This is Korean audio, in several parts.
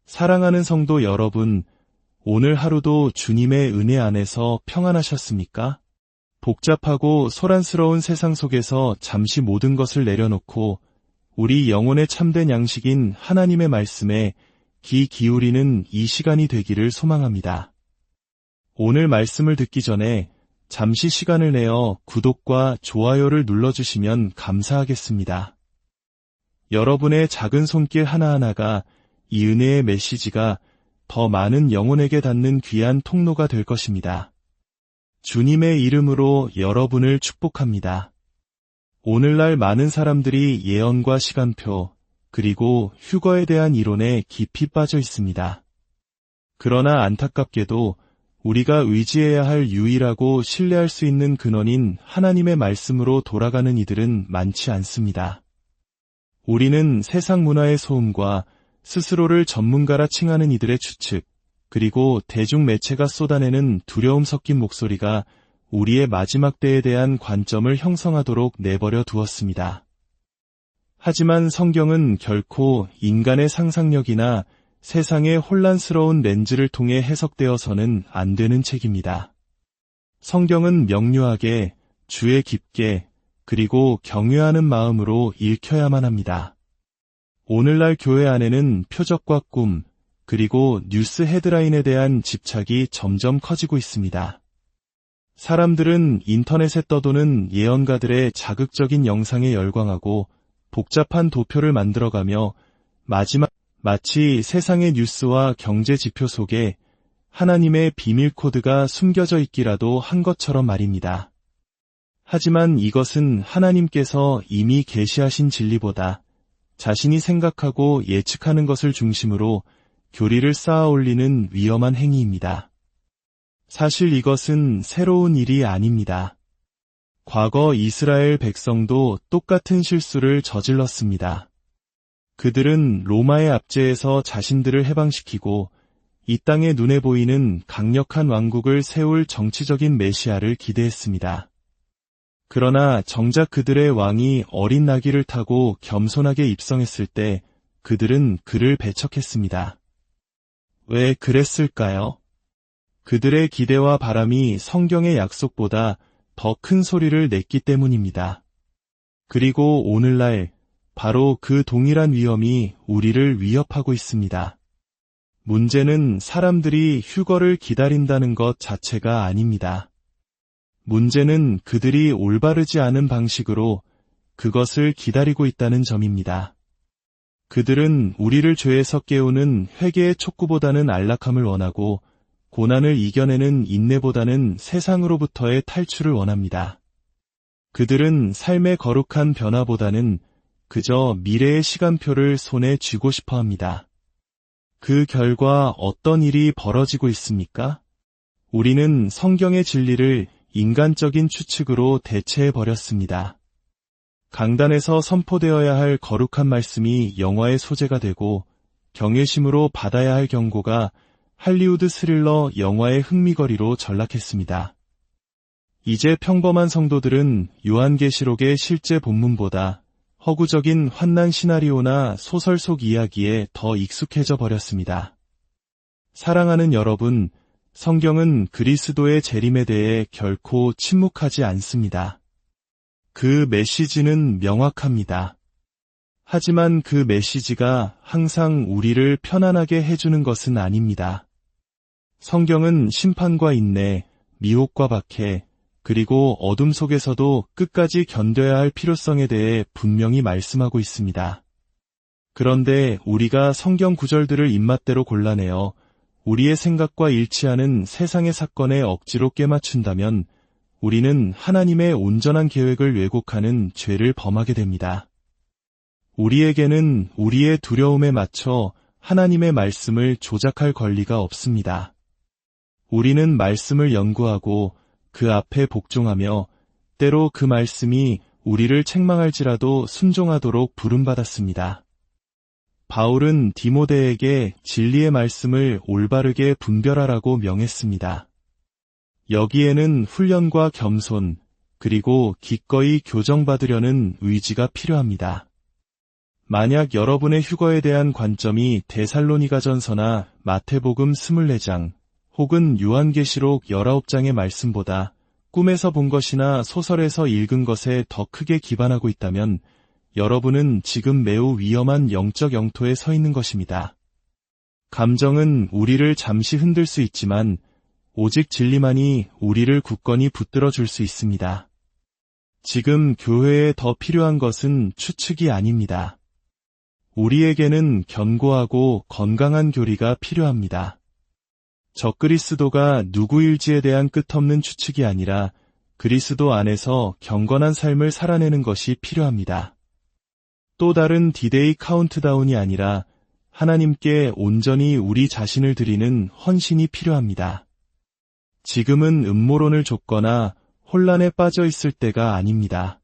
사랑하는 성도 여러분, 오늘 하루도 주님의 은혜 안에서 평안하셨습니까? 복잡하고 소란스러운 세상 속에서 잠시 모든 것을 내려놓고 우리 영혼의 참된 양식인 하나님의 말씀에 귀 기울이는 이 시간이 되기를 소망합니다. 오늘 말씀을 듣기 전에 잠시 시간을 내어 구독과 좋아요를 눌러주시면 감사하겠습니다. 여러분의 작은 손길 하나하나가 이 은혜의 메시지가 더 많은 영혼에게 닿는 귀한 통로가 될 것입니다. 주님의 이름으로 여러분을 축복합니다. 오늘날 많은 사람들이 예언과 시간표, 그리고 휴거에 대한 이론에 깊이 빠져 있습니다. 그러나 안타깝게도 우리가 의지해야 할 유일하고 신뢰할 수 있는 근원인 하나님의 말씀으로 돌아가는 이들은 많지 않습니다. 우리는 세상 문화의 소음과 스스로를 전문가라 칭하는 이들의 추측, 그리고 대중매체가 쏟아내는 두려움 섞인 목소리가 우리의 마지막 때에 대한 관점을 형성하도록 내버려 두었습니다. 하지만 성경은 결코 인간의 상상력이나 세상의 혼란스러운 렌즈를 통해 해석되어서는 안 되는 책입니다. 성경은 명료하게, 주의 깊게, 그리고 경외하는 마음으로 읽혀야만 합니다. 오늘날 교회 안에는 표적과 꿈, 그리고 뉴스 헤드라인에 대한 집착이 점점 커지고 있습니다. 사람들은 인터넷에 떠도는 예언가들의 자극적인 영상에 열광하고 복잡한 도표를 만들어가며 마치 세상의 뉴스와 경제 지표 속에 하나님의 비밀 코드가 숨겨져 있기라도 한 것처럼 말입니다. 하지만 이것은 하나님께서 이미 계시하신 진리보다 자신이 생각하고 예측하는 것을 중심으로 교리를 쌓아 올리는 위험한 행위입니다. 사실 이것은 새로운 일이 아닙니다. 과거 이스라엘 백성도 똑같은 실수를 저질렀습니다. 그들은 로마의 압제에서 자신들을 해방시키고 이 땅에 눈에 보이는 강력한 왕국을 세울 정치적인 메시아를 기대했습니다. 그러나 정작 그들의 왕이 어린 나귀를 타고 겸손하게 입성했을 때 그들은 그를 배척했습니다. 왜 그랬을까요? 그들의 기대와 바람이 성경의 약속보다 더 큰 소리를 냈기 때문입니다. 그리고 오늘날 바로 그 동일한 위험이 우리를 위협하고 있습니다. 문제는 사람들이 휴거를 기다린다는 것 자체가 아닙니다. 문제는 그들이 올바르지 않은 방식으로 그것을 기다리고 있다는 점입니다. 그들은 우리를 죄에서 깨우는 회개의 촉구보다는 안락함을 원하고 고난을 이겨내는 인내보다는 세상으로부터의 탈출을 원합니다. 그들은 삶의 거룩한 변화보다는 그저 미래의 시간표를 손에 쥐고 싶어 합니다. 그 결과 어떤 일이 벌어지고 있습니까? 우리는 성경의 진리를 인간적인 추측으로 대체해버렸습니다. 강단에서 선포되어야 할 거룩한 말씀이 영화의 소재가 되고 경외심으로 받아야 할 경고가 할리우드 스릴러 영화의 흥미거리로 전락했습니다. 이제 평범한 성도들은 요한계시록의 실제 본문보다 허구적인 환난 시나리오나 소설 속 이야기에 더 익숙해져 버렸습니다. 사랑하는 여러분, 성경은 그리스도의 재림에 대해 결코 침묵하지 않습니다. 그 메시지는 명확합니다. 하지만 그 메시지가 항상 우리를 편안하게 해주는 것은 아닙니다. 성경은 심판과 인내, 미혹과 박해, 그리고 어둠 속에서도 끝까지 견뎌야 할 필요성에 대해 분명히 말씀하고 있습니다. 그런데 우리가 성경 구절들을 입맛대로 골라내어 우리의 생각과 일치하는 세상의 사건에 억지로 꿰맞춘다면 우리는 하나님의 온전한 계획을 왜곡하는 죄를 범하게 됩니다. 우리에게는 우리의 두려움에 맞춰 하나님의 말씀을 조작할 권리가 없습니다. 우리는 말씀을 연구하고 그 앞에 복종하며 때로 그 말씀이 우리를 책망할지라도 순종하도록 부름받았습니다. 바울은 디모데에게 진리의 말씀을 올바르게 분별하라고 명했습니다. 여기에는 훈련과 겸손, 그리고 기꺼이 교정받으려는 의지가 필요합니다. 만약 여러분의 휴거에 대한 관점이 데살로니가전서나 마태복음 24장 혹은 요한계시록 19장의 말씀보다 꿈에서 본 것이나 소설에서 읽은 것에 더 크게 기반하고 있다면 여러분은 지금 매우 위험한 영적 영토에 서 있는 것입니다. 감정은 우리를 잠시 흔들 수 있지만 오직 진리만이 우리를 굳건히 붙들어 줄 수 있습니다. 지금 교회에 더 필요한 것은 추측이 아닙니다. 우리에게는 견고하고 건강한 교리가 필요합니다. 적그리스도가 누구일지에 대한 끝없는 추측이 아니라 그리스도 안에서 경건한 삶을 살아내는 것이 필요합니다. 또 다른 디데이 카운트다운이 아니라 하나님께 온전히 우리 자신을 드리는 헌신이 필요합니다. 지금은 음모론을 좇거나 혼란에 빠져 있을 때가 아닙니다.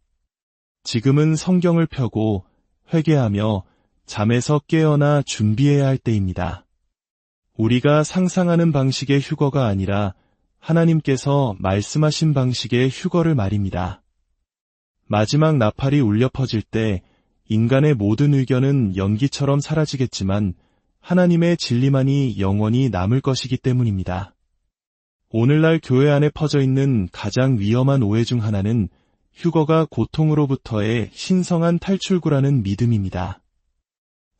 지금은 성경을 펴고 회개하며 잠에서 깨어나 준비해야 할 때입니다. 우리가 상상하는 방식의 휴거가 아니라 하나님께서 말씀하신 방식의 휴거를 말입니다. 마지막 나팔이 울려 퍼질 때 인간의 모든 의견은 연기처럼 사라지겠지만 하나님의 진리만이 영원히 남을 것이기 때문입니다. 오늘날 교회 안에 퍼져 있는 가장 위험한 오해 중 하나는 휴거가 고통으로부터의 신성한 탈출구라는 믿음입니다.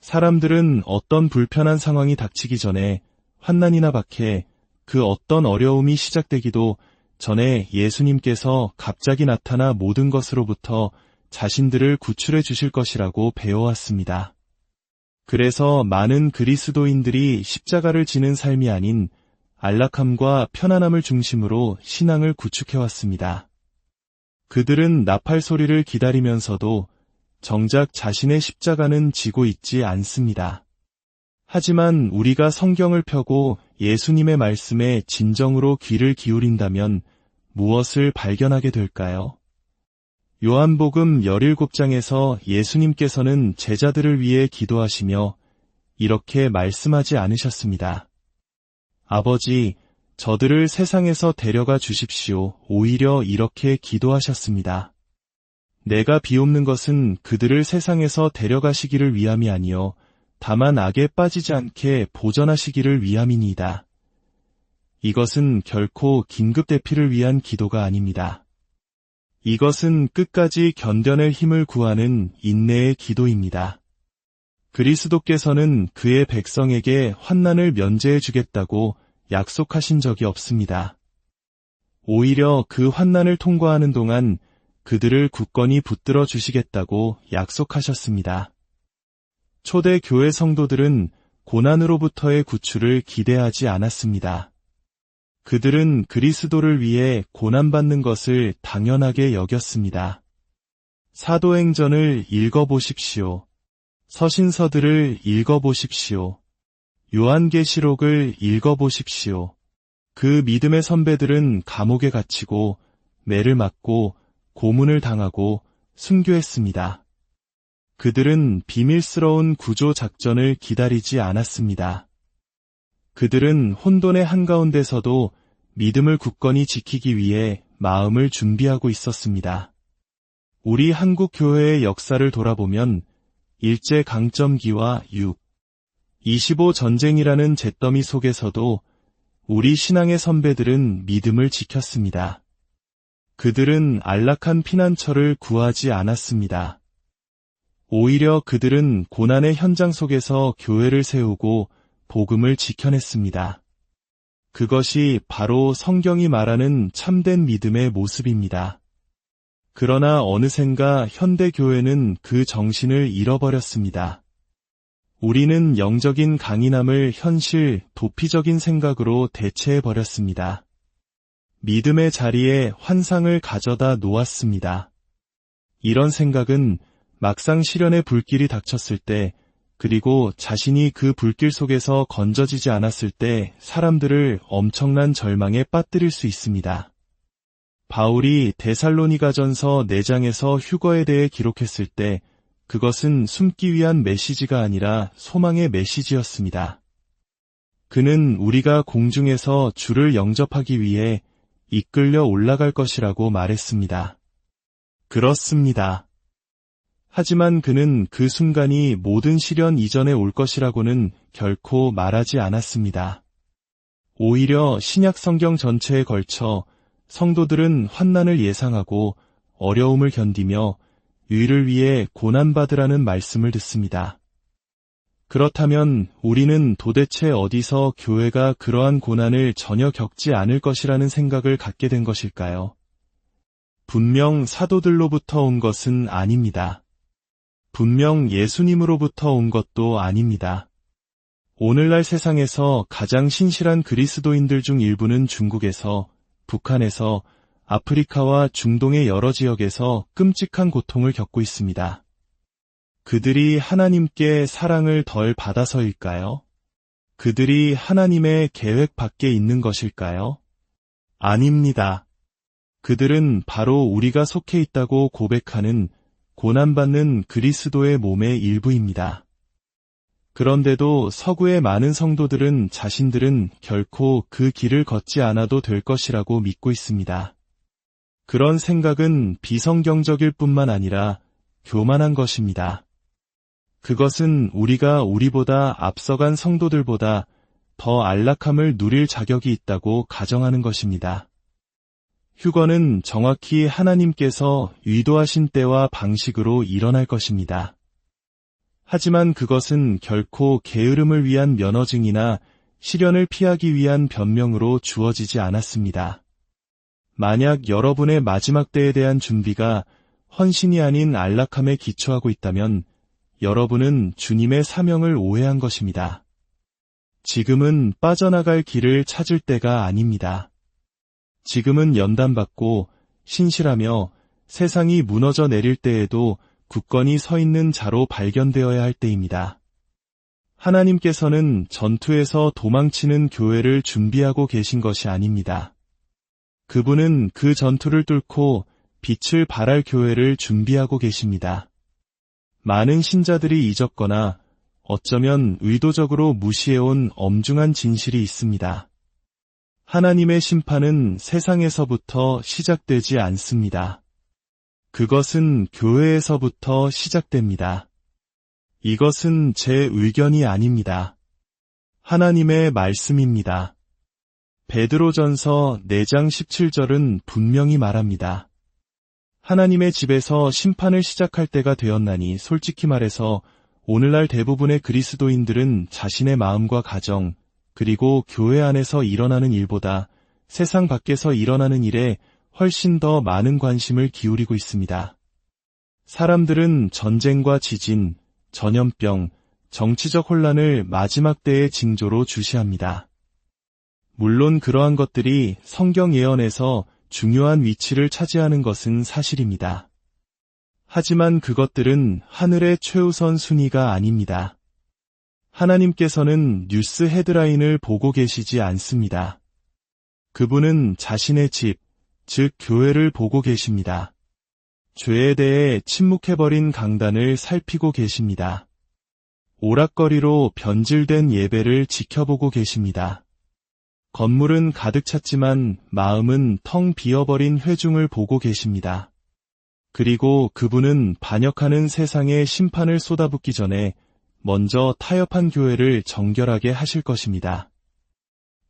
사람들은 어떤 불편한 상황이 닥치기 전에 환난이나 박해, 그 어떤 어려움이 시작되기도 전에 예수님께서 갑자기 나타나 모든 것으로부터 자신들을 구출해 주실 것이라고 배워왔습니다. 그래서 많은 그리스도인들이 십자가를 지는 삶이 아닌 안락함과 편안함을 중심으로 신앙을 구축해왔습니다. 그들은 나팔 소리를 기다리면서도 정작 자신의 십자가는 지고 있지 않습니다. 하지만 우리가 성경을 펴고 예수님의 말씀에 진정으로 귀를 기울인다면 무엇을 발견하게 될까요? 요한복음 17장에서 예수님께서는 제자들을 위해 기도하시며 이렇게 말씀하지 않으셨습니다. 아버지, 저들을 세상에서 데려가 주십시오. 오히려 이렇게 기도하셨습니다. 내가 비옵는 것은 그들을 세상에서 데려가시기를 위함이 아니요 다만 악에 빠지지 않게 보전하시기를 위함이니이다. 이것은 결코 긴급 대피를 위한 기도가 아닙니다. 이것은 끝까지 견뎌낼 힘을 구하는 인내의 기도입니다. 그리스도께서는 그의 백성에게 환난을 면제해 주겠다고 약속하신 적이 없습니다. 오히려 그 환난을 통과하는 동안 그들을 굳건히 붙들어 주시겠다고 약속하셨습니다. 초대 교회 성도들은 고난으로부터의 구출을 기대하지 않았습니다. 그들은 그리스도를 위해 고난받는 것을 당연하게 여겼습니다. 사도행전을 읽어보십시오. 서신서들을 읽어보십시오. 요한계시록을 읽어보십시오. 그 믿음의 선배들은 감옥에 갇히고 매를 맞고 고문을 당하고 순교했습니다. 그들은 비밀스러운 구조 작전을 기다리지 않았습니다. 그들은 혼돈의 한가운데서도 믿음을 굳건히 지키기 위해 마음을 준비하고 있었습니다. 우리 한국 교회의 역사를 돌아보면 일제강점기와 6.25 전쟁이라는 잿더미 속에서도 우리 신앙의 선배들은 믿음을 지켰습니다. 그들은 안락한 피난처를 구하지 않았습니다. 오히려 그들은 고난의 현장 속에서 교회를 세우고 복음을 지켜냈습니다. 그것이 바로 성경이 말하는 참된 믿음의 모습입니다. 그러나 어느샌가 현대 교회는 그 정신을 잃어버렸습니다. 우리는 영적인 강인함을 현실, 도피적인 생각으로 대체해버렸습니다. 믿음의 자리에 환상을 가져다 놓았습니다. 이런 생각은 막상 시련의 불길이 닥쳤을 때, 그리고 자신이 그 불길 속에서 건져지지 않았을 때 사람들을 엄청난 절망에 빠뜨릴 수 있습니다. 바울이 데살로니가전서 4장에서 휴거에 대해 기록했을 때 그것은 숨기 위한 메시지가 아니라 소망의 메시지였습니다. 그는 우리가 공중에서 주를 영접하기 위해 이끌려 올라갈 것이라고 말했습니다. 그렇습니다. 하지만 그는 그 순간이 모든 시련 이전에 올 것이라고는 결코 말하지 않았습니다. 오히려 신약 성경 전체에 걸쳐 성도들은 환난을 예상하고 어려움을 견디며 의를 위해 고난받으라는 말씀을 듣습니다. 그렇다면 우리는 도대체 어디서 교회가 그러한 고난을 전혀 겪지 않을 것이라는 생각을 갖게 된 것일까요? 분명 사도들로부터 온 것은 아닙니다. 분명 예수님으로부터 온 것도 아닙니다. 오늘날 세상에서 가장 신실한 그리스도인들 중 일부는 중국에서, 북한에서, 아프리카와 중동의 여러 지역에서 끔찍한 고통을 겪고 있습니다. 그들이 하나님께 사랑을 덜 받아서일까요? 그들이 하나님의 계획 밖에 있는 것일까요? 아닙니다. 그들은 바로 우리가 속해 있다고 고백하는 고난받는 그리스도의 몸의 일부입니다. 그런데도 서구의 많은 성도들은 자신들은 결코 그 길을 걷지 않아도 될 것이라고 믿고 있습니다. 그런 생각은 비성경적일 뿐만 아니라 교만한 것입니다. 그것은 우리가 우리보다 앞서간 성도들보다 더 안락함을 누릴 자격이 있다고 가정하는 것입니다. 휴거는 정확히 하나님께서 의도하신 때와 방식으로 일어날 것입니다. 하지만 그것은 결코 게으름을 위한 면허증이나 시련을 피하기 위한 변명으로 주어지지 않았습니다. 만약 여러분의 마지막 때에 대한 준비가 헌신이 아닌 안락함에 기초하고 있다면 여러분은 주님의 사명을 오해한 것입니다. 지금은 빠져나갈 길을 찾을 때가 아닙니다. 지금은 연단받고 신실하며 세상이 무너져 내릴 때에도 굳건히 서 있는 자로 발견되어야 할 때입니다. 하나님께서는 전투에서 도망치는 교회를 준비하고 계신 것이 아닙니다. 그분은 그 전투를 뚫고 빛을 발할 교회를 준비하고 계십니다. 많은 신자들이 잊었거나 어쩌면 의도적으로 무시해온 엄중한 진실이 있습니다. 하나님의 심판은 세상에서부터 시작되지 않습니다. 그것은 교회에서부터 시작됩니다. 이것은 제 의견이 아닙니다. 하나님의 말씀입니다. 베드로전서 4장 17절은 분명히 말합니다. 하나님의 집에서 심판을 시작할 때가 되었나니 솔직히 말해서 오늘날 대부분의 그리스도인들은 자신의 마음과 가정, 그리고 교회 안에서 일어나는 일보다 세상 밖에서 일어나는 일에 훨씬 더 많은 관심을 기울이고 있습니다. 사람들은 전쟁과 지진, 전염병, 정치적 혼란을 마지막 때의 징조로 주시합니다. 물론 그러한 것들이 성경 예언에서 중요한 위치를 차지하는 것은 사실입니다. 하지만 그것들은 하늘의 최우선 순위가 아닙니다. 하나님께서는 뉴스 헤드라인을 보고 계시지 않습니다. 그분은 자신의 집, 즉 교회를 보고 계십니다. 죄에 대해 침묵해버린 강단을 살피고 계십니다. 오락거리로 변질된 예배를 지켜보고 계십니다. 건물은 가득 찼지만 마음은 텅 비어버린 회중을 보고 계십니다. 그리고 그분은 반역하는 세상에 심판을 쏟아붓기 전에 먼저 타협한 교회를 정결하게 하실 것입니다.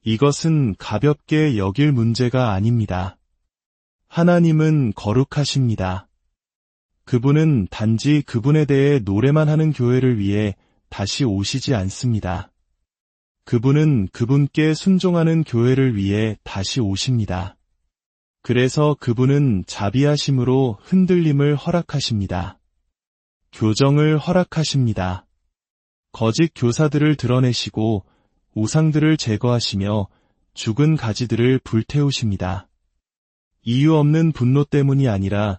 이것은 가볍게 여길 문제가 아닙니다. 하나님은 거룩하십니다. 그분은 단지 그분에 대해 노래만 하는 교회를 위해 다시 오시지 않습니다. 그분은 그분께 순종하는 교회를 위해 다시 오십니다. 그래서 그분은 자비하심으로 흔들림을 허락하십니다. 교정을 허락하십니다. 거짓 교사들을 드러내시고 우상들을 제거하시며 죽은 가지들을 불태우십니다. 이유 없는 분노 때문이 아니라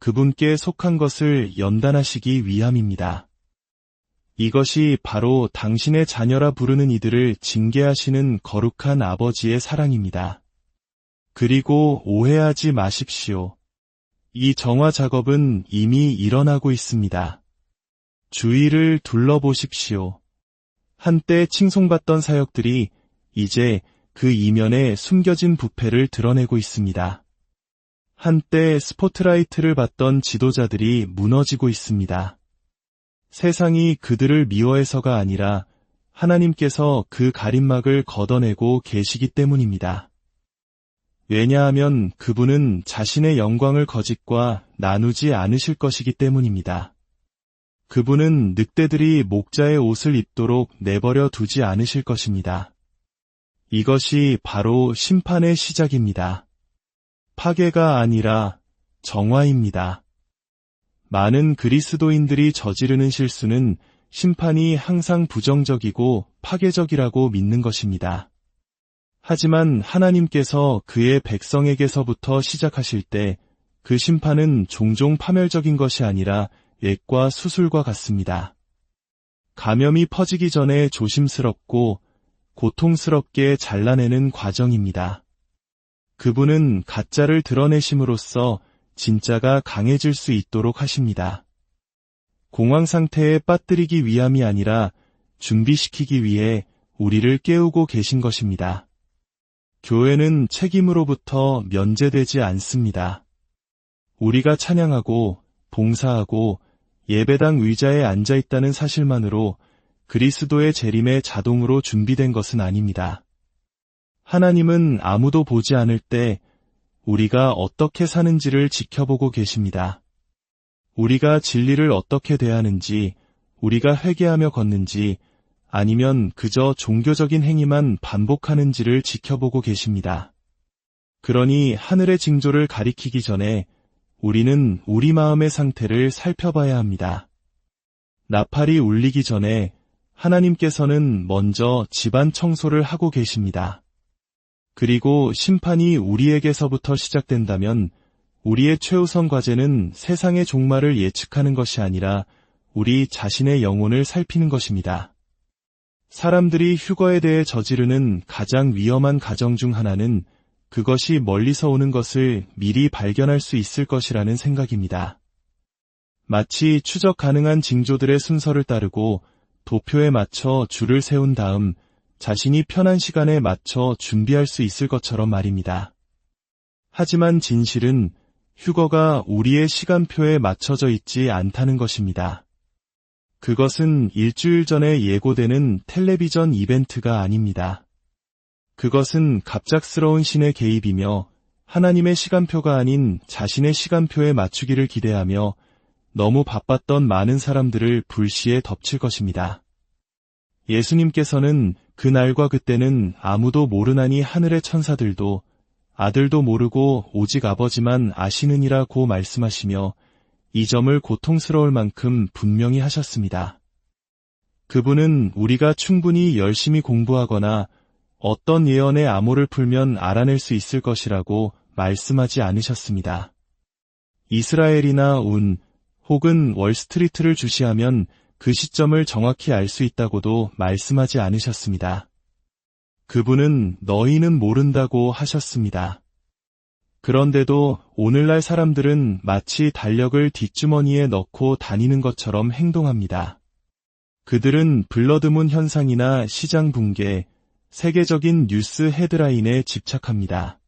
그분께 속한 것을 연단하시기 위함입니다. 이것이 바로 당신의 자녀라 부르는 이들을 징계하시는 거룩한 아버지의 사랑입니다. 그리고 오해하지 마십시오. 이 정화 작업은 이미 일어나고 있습니다. 주위를 둘러보십시오. 한때 칭송받던 사역들이 이제 그 이면에 숨겨진 부패를 드러내고 있습니다. 한때 스포트라이트를 받던 지도자들이 무너지고 있습니다. 세상이 그들을 미워해서가 아니라 하나님께서 그 가림막을 걷어내고 계시기 때문입니다. 왜냐하면 그분은 자신의 영광을 거짓과 나누지 않으실 것이기 때문입니다. 그분은 늑대들이 목자의 옷을 입도록 내버려 두지 않으실 것입니다. 이것이 바로 심판의 시작입니다. 파괴가 아니라 정화입니다. 많은 그리스도인들이 저지르는 실수는 심판이 항상 부정적이고 파괴적이라고 믿는 것입니다. 하지만 하나님께서 그의 백성에게서부터 시작하실 때 그 심판은 종종 파멸적인 것이 아니라 액과 수술과 같습니다. 감염이 퍼지기 전에 조심스럽고 고통스럽게 잘라내는 과정입니다. 그분은 가짜를 드러내심으로써 진짜가 강해질 수 있도록 하십니다. 공황 상태에 빠뜨리기 위함이 아니라 준비시키기 위해 우리를 깨우고 계신 것입니다. 교회는 책임으로부터 면제되지 않습니다. 우리가 찬양하고 봉사하고 예배당 의자에 앉아 있다는 사실만으로 그리스도의 재림에 자동으로 준비된 것은 아닙니다. 하나님은 아무도 보지 않을 때 우리가 어떻게 사는지를 지켜보고 계십니다. 우리가 진리를 어떻게 대하는지, 우리가 회개하며 걷는지, 아니면 그저 종교적인 행위만 반복하는지를 지켜보고 계십니다. 그러니 하늘의 징조를 가리키기 전에 우리는 우리 마음의 상태를 살펴봐야 합니다. 나팔이 울리기 전에 하나님께서는 먼저 집안 청소를 하고 계십니다. 그리고 심판이 우리에게서부터 시작된다면 우리의 최우선 과제는 세상의 종말을 예측하는 것이 아니라 우리 자신의 영혼을 살피는 것입니다. 사람들이 휴거에 대해 저지르는 가장 위험한 가정 중 하나는 그것이 멀리서 오는 것을 미리 발견할 수 있을 것이라는 생각입니다. 마치 추적 가능한 징조들의 순서를 따르고 도표에 맞춰 줄을 세운 다음 자신이 편한 시간에 맞춰 준비할 수 있을 것처럼 말입니다. 하지만 진실은 휴거가 우리의 시간표에 맞춰져 있지 않다는 것입니다. 그것은 일주일 전에 예고되는 텔레비전 이벤트가 아닙니다. 그것은 갑작스러운 신의 개입이며 하나님의 시간표가 아닌 자신의 시간표에 맞추기를 기대하며 너무 바빴던 많은 사람들을 불시에 덮칠 것입니다. 예수님께서는 그날과 그때는 아무도 모르나니 하늘의 천사들도 아들도 모르고 오직 아버지만 아시느니라고 말씀하시며 이 점을 고통스러울 만큼 분명히 하셨습니다. 그분은 우리가 충분히 열심히 공부하거나 어떤 예언의 암호를 풀면 알아낼 수 있을 것이라고 말씀하지 않으셨습니다. 이스라엘이나 운 혹은 월스트리트를 주시하면 그 시점을 정확히 알 수 있다고도 말씀하지 않으셨습니다. 그분은 너희는 모른다고 하셨습니다. 그런데도 오늘날 사람들은 마치 달력을 뒷주머니에 넣고 다니는 것처럼 행동합니다. 그들은 블러드문 현상이나 시장 붕괴, 세계적인 뉴스 헤드라인에 집착합니다.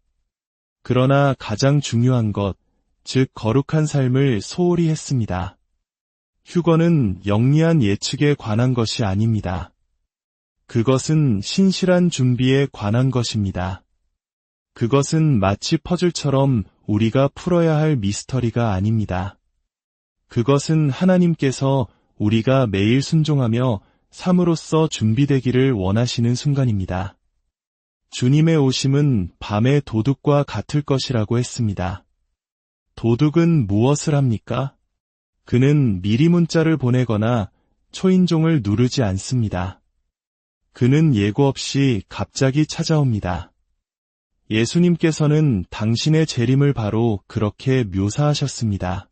그러나 가장 중요한 것, 즉 거룩한 삶을 소홀히 했습니다. 휴거는 영리한 예측에 관한 것이 아닙니다. 그것은 신실한 준비에 관한 것입니다. 그것은 마치 퍼즐처럼 우리가 풀어야 할 미스터리가 아닙니다. 그것은 하나님께서 우리가 매일 순종하며 삶으로써 준비되기를 원하시는 순간입니다. 주님의 오심은 밤의 도둑과 같을 것이라고 했습니다. 도둑은 무엇을 합니까? 그는 미리 문자를 보내거나 초인종을 누르지 않습니다. 그는 예고 없이 갑자기 찾아옵니다. 예수님께서는 당신의 재림을 바로 그렇게 묘사하셨습니다.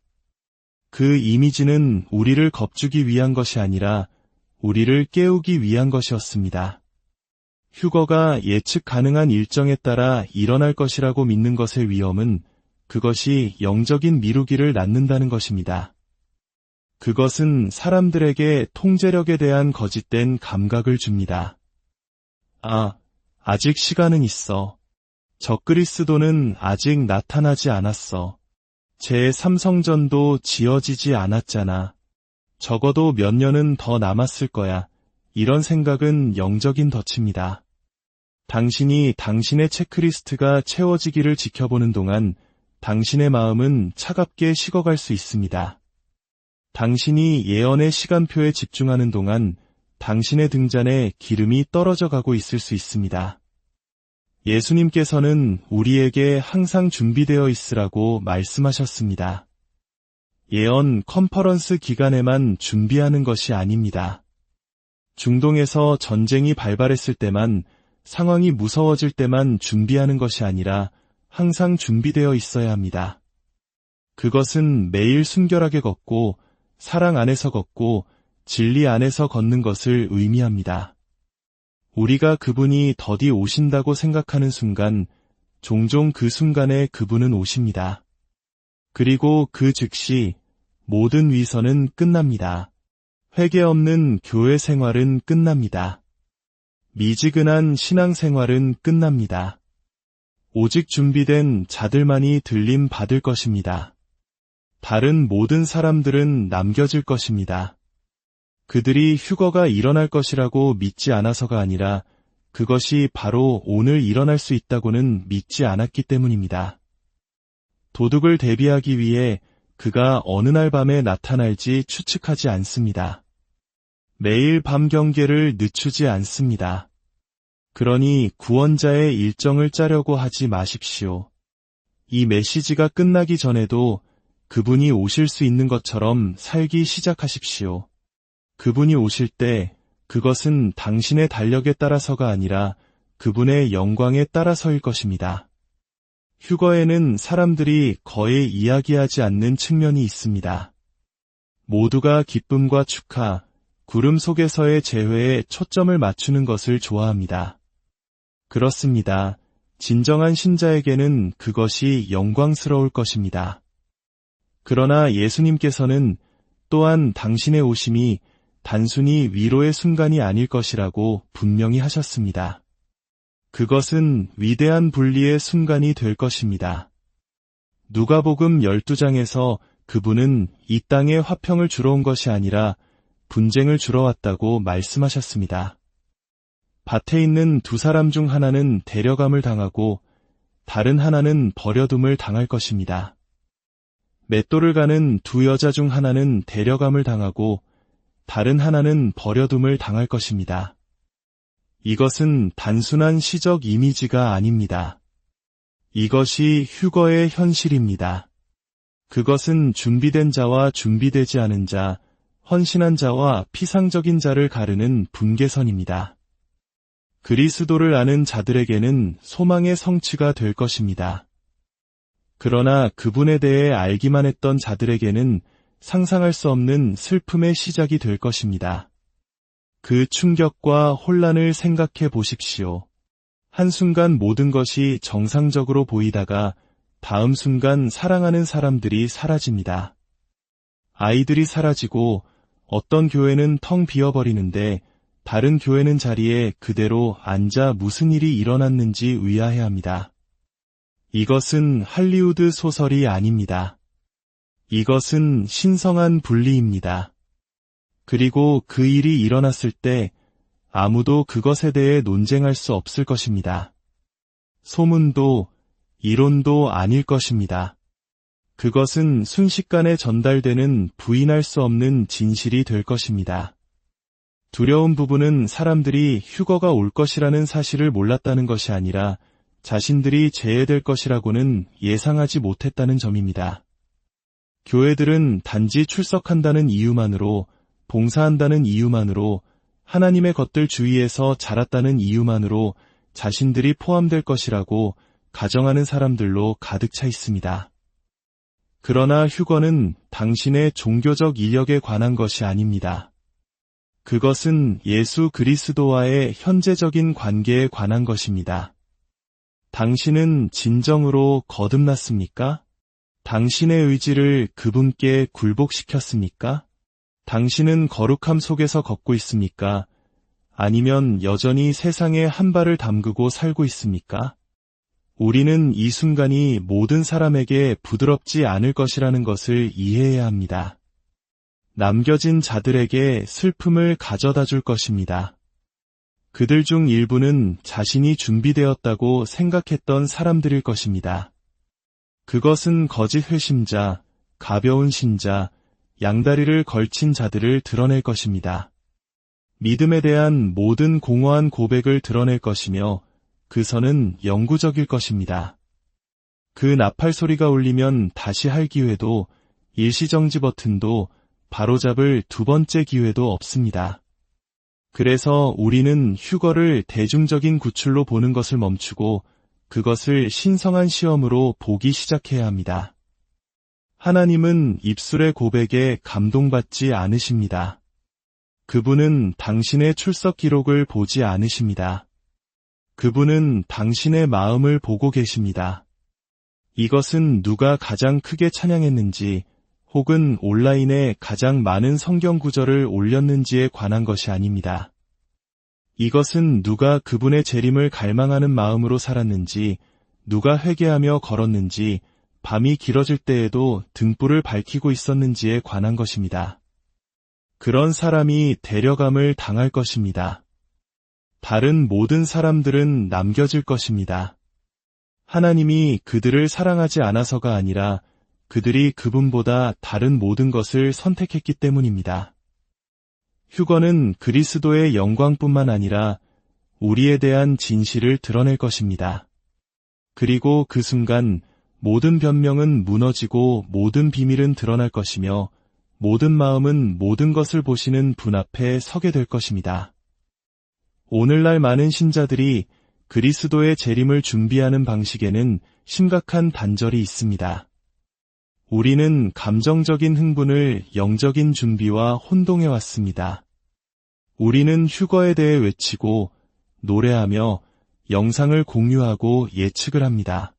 그 이미지는 우리를 겁주기 위한 것이 아니라 우리를 깨우기 위한 것이었습니다. 휴거가 예측 가능한 일정에 따라 일어날 것이라고 믿는 것의 위험은 그것이 영적인 미루기를 낳는다는 것입니다. 그것은 사람들에게 통제력에 대한 거짓된 감각을 줍니다. 아직 시간은 있어. 적그리스도는 아직 나타나지 않았어. 제3성전도 지어지지 않았잖아. 적어도 몇 년은 더 남았을 거야. 이런 생각은 영적인 덫입니다. 당신이 당신의 체크리스트가 채워지기를 지켜보는 동안 당신의 마음은 차갑게 식어갈 수 있습니다. 당신이 예언의 시간표에 집중하는 동안 당신의 등잔에 기름이 떨어져 가고 있을 수 있습니다. 예수님께서는 우리에게 항상 준비되어 있으라고 말씀하셨습니다. 예언 컨퍼런스 기간에만 준비하는 것이 아닙니다. 중동에서 전쟁이 발발했을 때만, 상황이 무서워질 때만 준비하는 것이 아니라 항상 준비되어 있어야 합니다. 그것은 매일 순결하게 걷고 사랑 안에서 걷고 진리 안에서 걷는 것을 의미합니다. 우리가 그분이 더디 오신다고 생각하는 순간 종종 그 순간에 그분은 오십니다. 그리고 그 즉시 모든 위선은 끝납니다. 회개 없는 교회 생활은 끝납니다. 미지근한 신앙생활은 끝납니다. 오직 준비된 자들만이 들림 받을 것입니다. 다른 모든 사람들은 남겨질 것입니다. 그들이 휴거가 일어날 것이라고 믿지 않아서가 아니라 그것이 바로 오늘 일어날 수 있다고는 믿지 않았기 때문입니다. 도둑을 대비하기 위해 그가 어느 날 밤에 나타날지 추측하지 않습니다. 매일 밤 경계를 늦추지 않습니다. 그러니 구원자의 일정을 짜려고 하지 마십시오. 이 메시지가 끝나기 전에도 그분이 오실 수 있는 것처럼 살기 시작하십시오. 그분이 오실 때 그것은 당신의 달력에 따라서가 아니라 그분의 영광에 따라서일 것입니다. 휴거에는 사람들이 거의 이야기하지 않는 측면이 있습니다. 모두가 기쁨과 축하, 구름 속에서의 재회에 초점을 맞추는 것을 좋아합니다. 그렇습니다. 진정한 신자에게는 그것이 영광스러울 것입니다. 그러나 예수님께서는 또한 당신의 오심이 단순히 위로의 순간이 아닐 것이라고 분명히 하셨습니다. 그것은 위대한 분리의 순간이 될 것입니다. 누가복음 12장에서 그분은 이 땅에 화평을 주러 온 것이 아니라 분쟁을 주러 왔다고 말씀하셨습니다. 밭에 있는 두 사람 중 하나는 데려감을 당하고 다른 하나는 버려둠을 당할 것입니다. 맷돌을 가는 두 여자 중 하나는 데려감을 당하고 다른 하나는 버려둠을 당할 것입니다. 이것은 단순한 시적 이미지가 아닙니다. 이것이 휴거의 현실입니다. 그것은 준비된 자와 준비되지 않은 자, 헌신한 자와 피상적인 자를 가르는 분계선입니다. 그리스도를 아는 자들에게는 소망의 성취가 될 것입니다. 그러나 그분에 대해 알기만 했던 자들에게는 상상할 수 없는 슬픔의 시작이 될 것입니다. 그 충격과 혼란을 생각해 보십시오. 한순간 모든 것이 정상적으로 보이다가 다음 순간 사랑하는 사람들이 사라집니다. 아이들이 사라지고 어떤 교회는 텅 비어버리는데 다른 교회는 자리에 그대로 앉아 무슨 일이 일어났는지 의아해합니다. 이것은 할리우드 소설이 아닙니다. 이것은 신성한 분리입니다. 그리고 그 일이 일어났을 때 아무도 그것에 대해 논쟁할 수 없을 것입니다. 소문도 이론도 아닐 것입니다. 그것은 순식간에 전달되는 부인할 수 없는 진실이 될 것입니다. 두려운 부분은 사람들이 휴거가 올 것이라는 사실을 몰랐다는 것이 아니라 자신들이 제외될 것이라고는 예상하지 못했다는 점입니다. 교회들은 단지 출석한다는 이유만으로, 봉사한다는 이유만으로, 하나님의 것들 주위에서 자랐다는 이유만으로 자신들이 포함될 것이라고 가정하는 사람들로 가득 차 있습니다. 그러나 휴거는 당신의 종교적 이력에 관한 것이 아닙니다. 그것은 예수 그리스도와의 현재적인 관계에 관한 것입니다. 당신은 진정으로 거듭났습니까? 당신의 의지를 그분께 굴복시켰습니까? 당신은 거룩함 속에서 걷고 있습니까? 아니면 여전히 세상에 한 발을 담그고 살고 있습니까? 우리는 이 순간이 모든 사람에게 부드럽지 않을 것이라는 것을 이해해야 합니다. 남겨진 자들에게 슬픔을 가져다 줄 것입니다. 그들 중 일부는 자신이 준비되었다고 생각했던 사람들일 것입니다. 그것은 거짓 회심자, 가벼운 신자, 양다리를 걸친 자들을 드러낼 것입니다. 믿음에 대한 모든 공허한 고백을 드러낼 것이며 그 선은 영구적일 것입니다. 그 나팔 소리가 울리면 다시 할 기회도, 일시정지 버튼도, 바로잡을 두 번째 기회도 없습니다. 그래서 우리는 휴거를 대중적인 구출로 보는 것을 멈추고 그것을 신성한 시험으로 보기 시작해야 합니다. 하나님은 입술의 고백에 감동받지 않으십니다. 그분은 당신의 출석 기록을 보지 않으십니다. 그분은 당신의 마음을 보고 계십니다. 이것은 누가 가장 크게 찬양했는지 혹은 온라인에 가장 많은 성경 구절을 올렸는지에 관한 것이 아닙니다. 이것은 누가 그분의 재림을 갈망하는 마음으로 살았는지, 누가 회개하며 걸었는지, 밤이 길어질 때에도 등불을 밝히고 있었는지에 관한 것입니다. 그런 사람이 데려감을 당할 것입니다. 다른 모든 사람들은 남겨질 것입니다. 하나님이 그들을 사랑하지 않아서가 아니라 그들이 그분보다 다른 모든 것을 선택했기 때문입니다. 휴거는 그리스도의 영광뿐만 아니라 우리에 대한 진실을 드러낼 것입니다. 그리고 그 순간 모든 변명은 무너지고 모든 비밀은 드러날 것이며 모든 마음은 모든 것을 보시는 분 앞에 서게 될 것입니다. 오늘날 많은 신자들이 그리스도의 재림을 준비하는 방식에는 심각한 단절이 있습니다. 우리는 감정적인 흥분을 영적인 준비와 혼동해 왔습니다. 우리는 휴거에 대해 외치고 노래하며 영상을 공유하고 예측을 합니다.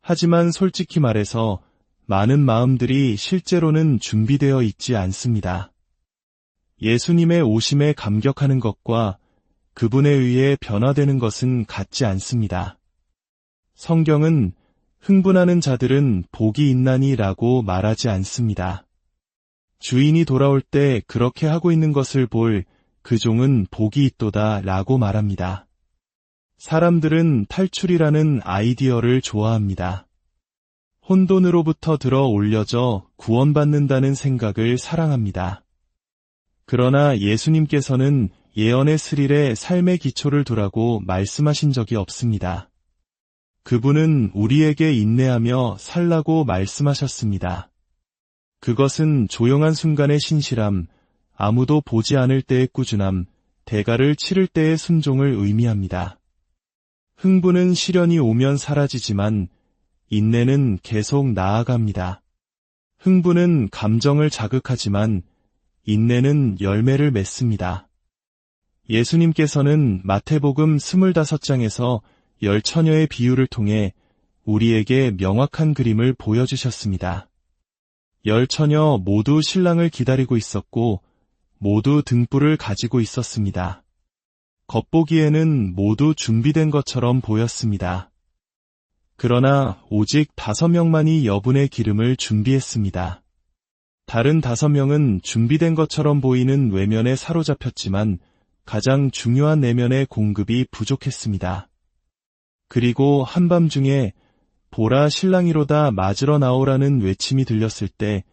하지만 솔직히 말해서 많은 마음들이 실제로는 준비되어 있지 않습니다. 예수님의 오심에 감격하는 것과 그분에 의해 변화되는 것은 같지 않습니다. 성경은 흥분하는 자들은 복이 있나니 라고 말하지 않습니다. 주인이 돌아올 때 그렇게 하고 있는 것을 볼 그 종은 복이 있도다 라고 말합니다. 사람들은 탈출이라는 아이디어를 좋아합니다. 혼돈으로부터 들어 올려져 구원받는다는 생각을 사랑합니다. 그러나 예수님께서는 예언의 스릴에 삶의 기초를 두라고 말씀하신 적이 없습니다. 그분은 우리에게 인내하며 살라고 말씀하셨습니다. 그것은 조용한 순간의 신실함, 아무도 보지 않을 때의 꾸준함, 대가를 치를 때의 순종을 의미합니다. 흥분은 시련이 오면 사라지지만 인내는 계속 나아갑니다. 흥분은 감정을 자극하지만 인내는 열매를 맺습니다. 예수님께서는 마태복음 25장에서 10처녀의 비유를 통해 우리에게 명확한 그림을 보여주셨습니다. 10처녀 모두 신랑을 기다리고 있었고 모두 등불을 가지고 있었습니다. 겉보기에는 모두 준비된 것처럼 보였습니다. 그러나 오직 5명만이 여분의 기름을 준비했습니다. 다른 5명은 준비된 것처럼 보이는 외면에 사로잡혔지만 가장 중요한 내면의 공급이 부족했습니다. 그리고 한밤중에 보라 신랑이로다 맞으러 나오라는 외침이 들렸을 때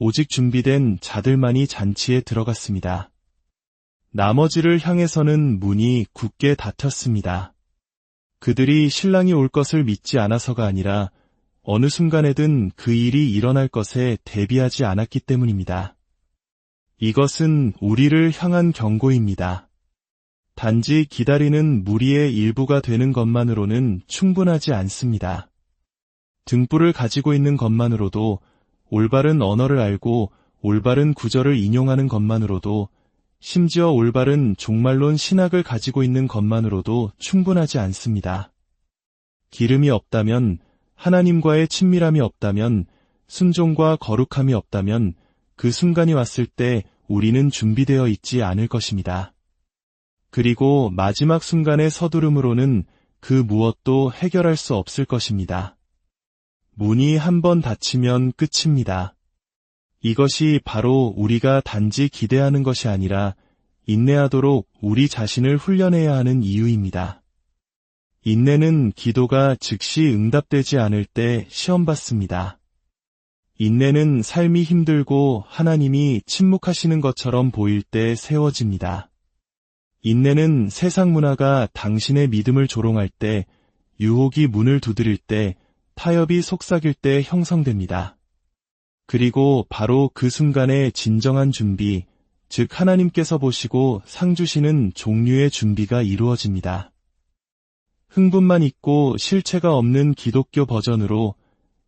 오직 준비된 자들만이 잔치에 들어갔습니다. 나머지를 향해서는 문이 굳게 닫혔습니다. 그들이 신랑이 올 것을 믿지 않아서가 아니라 어느 순간에든 그 일이 일어날 것에 대비하지 않았기 때문입니다. 이것은 우리를 향한 경고입니다. 단지 기다리는 무리의 일부가 되는 것만으로는 충분하지 않습니다. 등불을 가지고 있는 것만으로도, 올바른 언어를 알고 올바른 구절을 인용하는 것만으로도, 심지어 올바른 종말론 신학을 가지고 있는 것만으로도 충분하지 않습니다. 기름이 없다면, 하나님과의 친밀함이 없다면, 순종과 거룩함이 없다면 그 순간이 왔을 때 우리는 준비되어 있지 않을 것입니다. 그리고 마지막 순간의 서두름으로는 그 무엇도 해결할 수 없을 것입니다. 문이 한번 닫히면 끝입니다. 이것이 바로 우리가 단지 기대하는 것이 아니라 인내하도록 우리 자신을 훈련해야 하는 이유입니다. 인내는 기도가 즉시 응답되지 않을 때 시험받습니다. 인내는 삶이 힘들고 하나님이 침묵하시는 것처럼 보일 때 세워집니다. 인내는 세상 문화가 당신의 믿음을 조롱할 때, 유혹이 문을 두드릴 때, 타협이 속삭일 때 형성됩니다. 그리고 바로 그 순간에 진정한 준비, 즉 하나님께서 보시고 상 주시는 종류의 준비가 이루어집니다. 흥분만 있고 실체가 없는 기독교 버전으로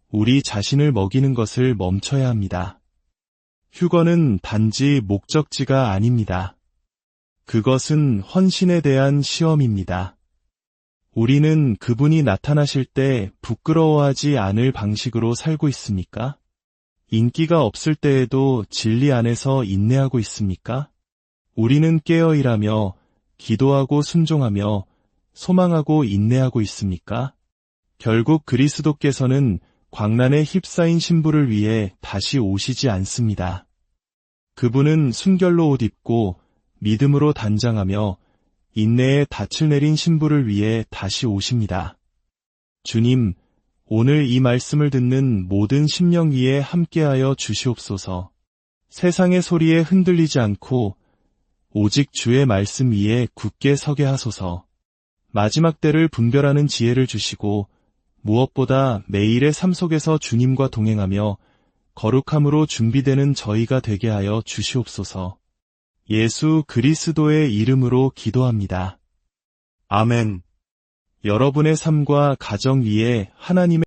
우리 자신을 먹이는 것을 멈춰야 합니다. 휴거는 단지 목적지가 아닙니다. 그것은 헌신에 대한 시험입니다. 우리는 그분이 나타나실 때 부끄러워하지 않을 방식으로 살고 있습니까? 인기가 없을 때에도 진리 안에서 인내하고 있습니까? 우리는 깨어 일하며 기도하고 순종하며 소망하고 인내하고 있습니까? 결국 그리스도께서는 광란에 휩싸인 신부를 위해 다시 오시지 않습니다. 그분은 순결로 옷 입고 믿음으로 단장하며 인내에 닻을 내린 신부를 위해 다시 오십니다. 주님, 오늘 이 말씀을 듣는 모든 심령 위에 함께하여 주시옵소서. 세상의 소리에 흔들리지 않고 오직 주의 말씀 위에 굳게 서게 하소서. 마지막 때를 분별하는 지혜를 주시고 무엇보다 매일의 삶 속에서 주님과 동행하며 거룩함으로 준비되는 저희가 되게 하여 주시옵소서. 예수 그리스도의 이름으로 기도합니다. 아멘. 여러분의 삶과 가정 위에 하나님의